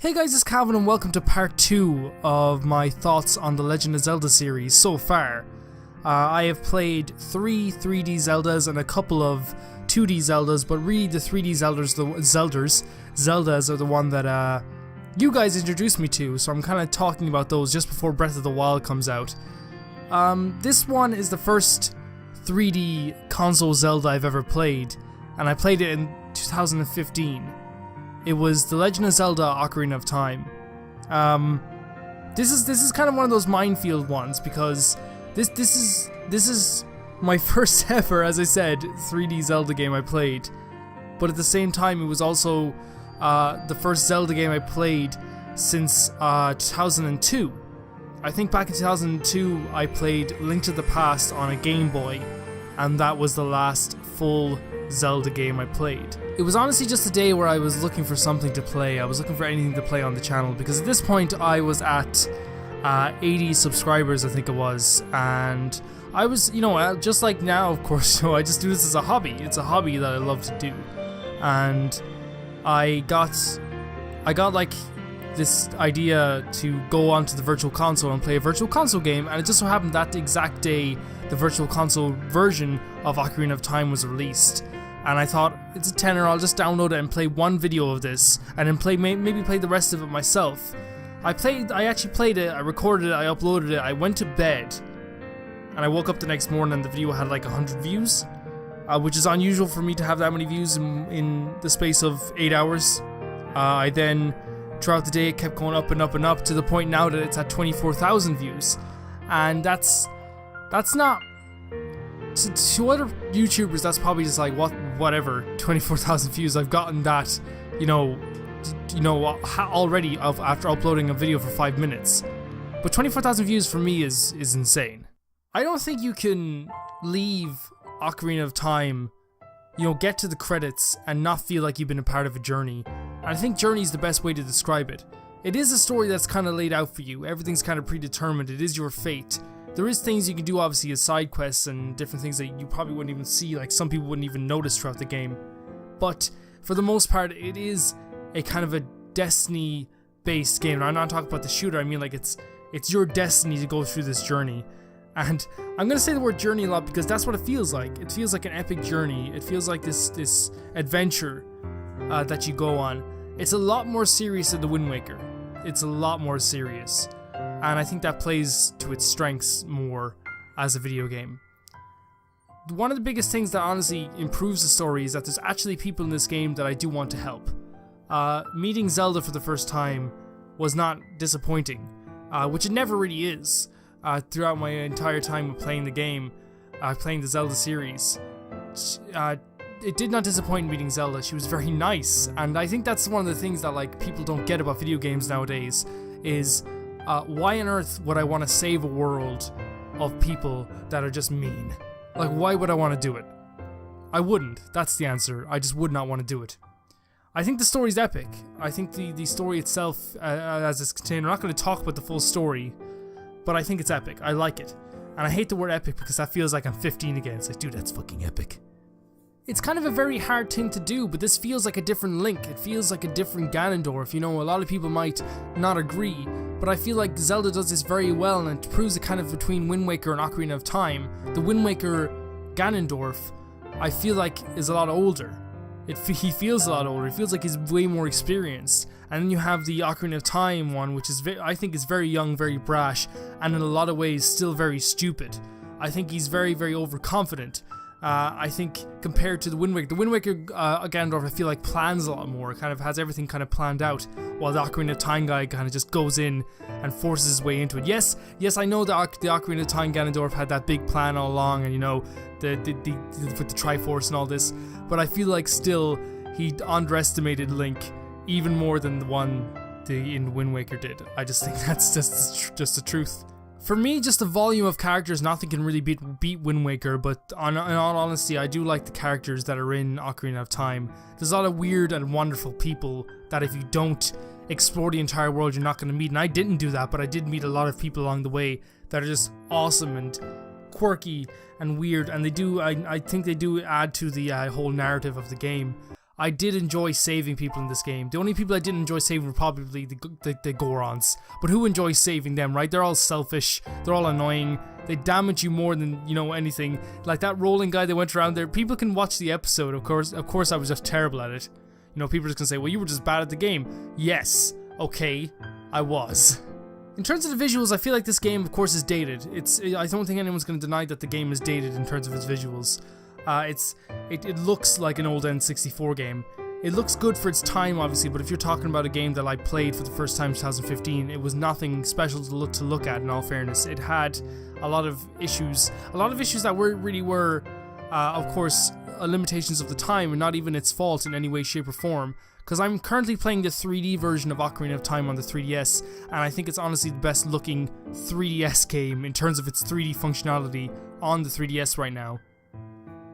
Hey guys, it's Calvin and welcome to part 2 of my thoughts on the Legend of Zelda series so far. I have played 3 3D Zeldas and a couple of 2D Zeldas, but really the 3D Zeldas are the one that you guys introduced me to, so I'm kind of talking about those just before Breath of the Wild comes out. This one is the first 3D console Zelda I've ever played, and I played it in 2015. It was The Legend of Zelda: Ocarina of Time. This is kind of one of those minefield ones because this is my first ever, as I said, 3D Zelda game I played. But at the same time, it was also the first Zelda game I played since 2002. I think back in 2002 I played Link to the Past on a Game Boy, and that was the last full Zelda game I played. It was honestly just a day where I was looking for something to play. I was looking for anything to play on the channel because at this point I was at 80 subscribers, I think it was, and I was, just like now, of course, I just do this as a hobby. It's a hobby that I love to do, and I got like this idea to go onto the Virtual Console and play a Virtual Console game, and it just so happened that exact day the Virtual Console version of Ocarina of Time was released. And I thought, it's a tenner, I'll just download it and play one video of this, and then maybe play the rest of it myself. I actually played it, I recorded it, I uploaded it, I went to bed, and I woke up the next morning and the video had like 100 views, which is unusual for me to have that many views in the space of 8 hours. I then, throughout the day, it kept going up and up and up to the point now that it's at 24,000 views, and that's not... To other YouTubers, that's probably just like, whatever, 24,000 views, I've gotten that, already after uploading a video for 5 minutes. But 24,000 views for me is insane. I don't think you can leave Ocarina of Time, get to the credits and not feel like you've been a part of a journey. And I think journey is the best way to describe it. It is a story that's kind of laid out for you, everything's kind of predetermined, it is your fate. There is things you can do, obviously, as side quests and different things that you probably wouldn't even see, like some people wouldn't even notice throughout the game. But for the most part, it is a kind of a destiny-based game. And I'm not talking about the shooter, I mean like it's your destiny to go through this journey. And I'm going to say the word journey a lot because that's what it feels like. It feels like an epic journey. It feels like this adventure that you go on. It's a lot more serious than the Wind Waker. It's a lot more serious. And I think that plays to its strengths more as a video game. One of the biggest things that honestly improves the story is that there's actually people in this game that I do want to help. Meeting Zelda for the first time was not disappointing, which it never really is. Throughout my entire time of playing the game, playing the Zelda series, it did not disappoint meeting Zelda. She was very nice, and I think that's one of the things that like people don't get about video games nowadays is why on earth would I want to save a world of people that are just mean? Like, why would I want to do it? I wouldn't. That's the answer. I just would not want to do it. I think the story's epic. I think the story itself, as it's contained, I'm not going to talk about the full story, but I think it's epic. I like it. And I hate the word epic because that feels like I'm 15 again. It's like, dude, that's fucking epic. It's kind of a very hard thing to do, but this feels like a different Link. It feels like a different Ganondorf. A lot of people might not agree, but I feel like Zelda does this very well, and it proves it kind of between Wind Waker and Ocarina of Time. The Wind Waker Ganondorf, I feel like, is a lot older. He feels a lot older. It feels like he's way more experienced. And then you have the Ocarina of Time one, which is I think is very young, very brash, and in a lot of ways still very stupid. I think he's very, very overconfident. I think compared to the Wind Waker Ganondorf, I feel like plans a lot more, kind of has everything kind of planned out, while the Ocarina of Time guy kind of just goes in and forces his way into it. Yes, I know the Ocarina of Time Ganondorf had that big plan all along, and with the Triforce and all this, but I feel like still he underestimated Link even more than the one in Wind Waker did. I just think that's just the truth. For me, just the volume of characters, nothing can really beat Wind Waker, but in all honesty, I do like the characters that are in Ocarina of Time. There's a lot of weird and wonderful people that if you don't explore the entire world, you're not going to meet, and I didn't do that, but I did meet a lot of people along the way that are just awesome and quirky and weird, and I think they do add to the whole narrative of the game. I did enjoy saving people in this game. The only people I didn't enjoy saving were probably the Gorons. But who enjoys saving them, right? They're all selfish. They're all annoying. They damage you more than, you know, anything. Like that rolling guy that went around there. People can watch the episode. Of course I was just terrible at it. You know, people are just gonna say, well, you were just bad at the game. Yes. Okay. I was. In terms of the visuals, I feel like this game, of course, is dated. I don't think anyone's going to deny that the game is dated in terms of its visuals. It looks like an old N64 game. It looks good for its time, obviously, but if you're talking about a game that I played for the first time in 2015, it was nothing special to look at, in all fairness. It had a lot of issues that were, of course, limitations of the time, and not even its fault in any way, shape, or form. Because I'm currently playing the 3D version of Ocarina of Time on the 3DS, and I think it's honestly the best looking 3DS game in terms of its 3D functionality on the 3DS right now.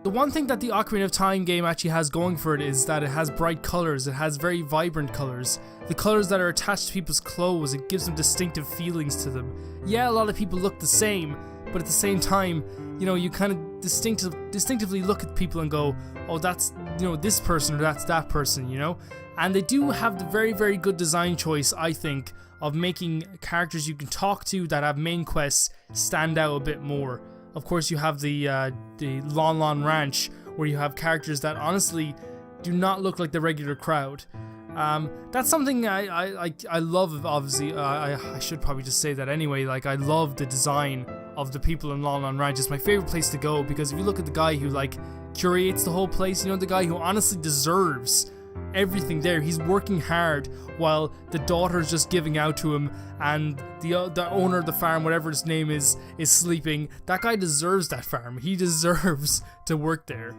The one thing that the Ocarina of Time game actually has going for it is that it has bright colours, it has very vibrant colours. The colours that are attached to people's clothes, it gives them distinctive feelings to them. Yeah, a lot of people look the same, but at the same time, you know, you kind of distinctively look at people and go, oh, that's, you know, this person or that's that person, you know? And they do have the very, very good design choice, I think, of making characters you can talk to that have main quests stand out a bit more. Of course, you have the Lon Lon Ranch, where you have characters that honestly do not look like the regular crowd. That's something I love, obviously. I should probably just say that anyway. Like, I love the design of the people in Lon Lon Ranch. It's my favorite place to go, because if you look at the guy who, like, curates the whole place, you know, the guy who honestly deserves everything there. He's working hard while the daughter's just giving out to him, and the owner of the farm, whatever his name is sleeping. That guy deserves that farm. He deserves to work there.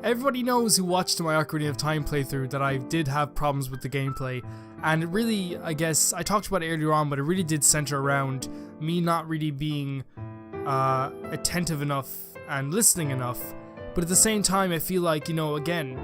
Everybody knows who watched my Ocarina of Time playthrough that I did have problems with the gameplay, and it really, I guess, I talked about it earlier on, but it really did center around me not really being attentive enough and listening enough. But at the same time, I feel like, you know, again,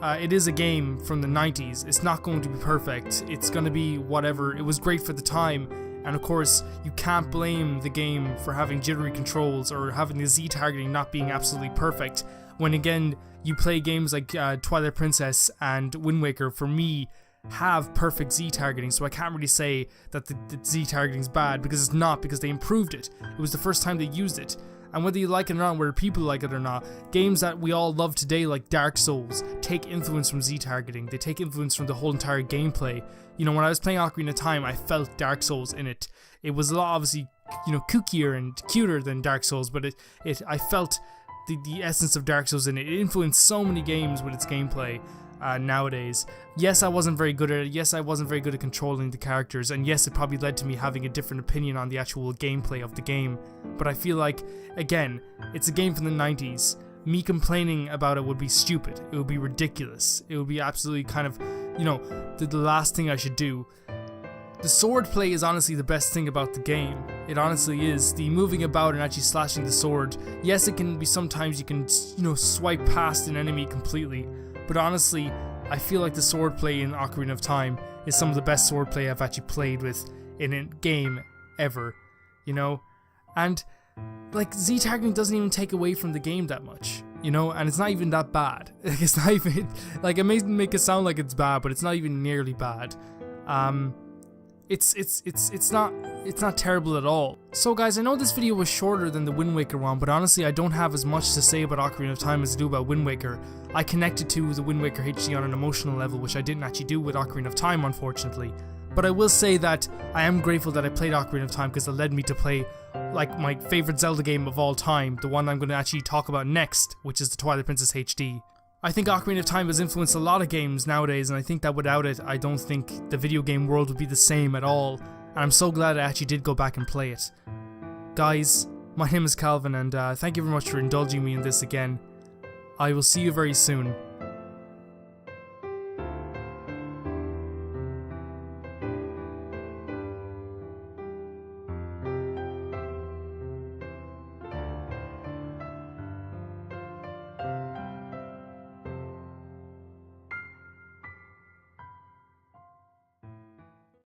it is a game from the 90s. It's not going to be perfect. It's going to be whatever. It was great for the time. And of course, you can't blame the game for having jittery controls or having the Z targeting not being absolutely perfect. When again, you play games like Twilight Princess and Wind Waker, for me, have perfect Z targeting, so I can't really say that the Z targeting is bad, because it's not, because they improved it. It was the first time they used it. And whether you like it or not, whether people like it or not, games that we all love today, like Dark Souls, take influence from Z targeting. They take influence from the whole entire gameplay. You know, when I was playing Ocarina of Time, I felt Dark Souls in it. It was a lot, obviously, you know, kookier and cuter than Dark Souls, but I felt the essence of Dark Souls in it. It influenced so many games with its gameplay nowadays. Yes, I wasn't very good at it. Yes, I wasn't very good at controlling the characters, and yes, it probably led to me having a different opinion on the actual gameplay of the game. But I feel like, again, it's a game from the 90s. Me complaining about it would be stupid. It would be ridiculous. It would be absolutely kind of, you know, the last thing I should do. The sword play is honestly the best thing about the game. It honestly is. The moving about and actually slashing the sword. Yes, it can be sometimes you can, you know, swipe past an enemy completely. But honestly, I feel like the swordplay in Ocarina of Time is some of the best swordplay I've actually played with in a game ever, you know? And, like, Z-targeting doesn't even take away from the game that much, you know? And it's not even that bad. It's not even, like, it may make it sound like it's bad, but it's not even nearly bad. It's not terrible at all. So guys, I know this video was shorter than the Wind Waker one, but honestly I don't have as much to say about Ocarina of Time as I do about Wind Waker. I connected to the Wind Waker HD on an emotional level, which I didn't actually do with Ocarina of Time, unfortunately. But I will say that I am grateful that I played Ocarina of Time, because it led me to play, like, my favourite Zelda game of all time, the one I'm going to actually talk about next, which is the Twilight Princess HD. I think Ocarina of Time has influenced a lot of games nowadays, and I think that without it, I don't think the video game world would be the same at all, and I'm so glad I actually did go back and play it. Guys, my name is Calvin, and thank you very much for indulging me in this again. I will see you very soon.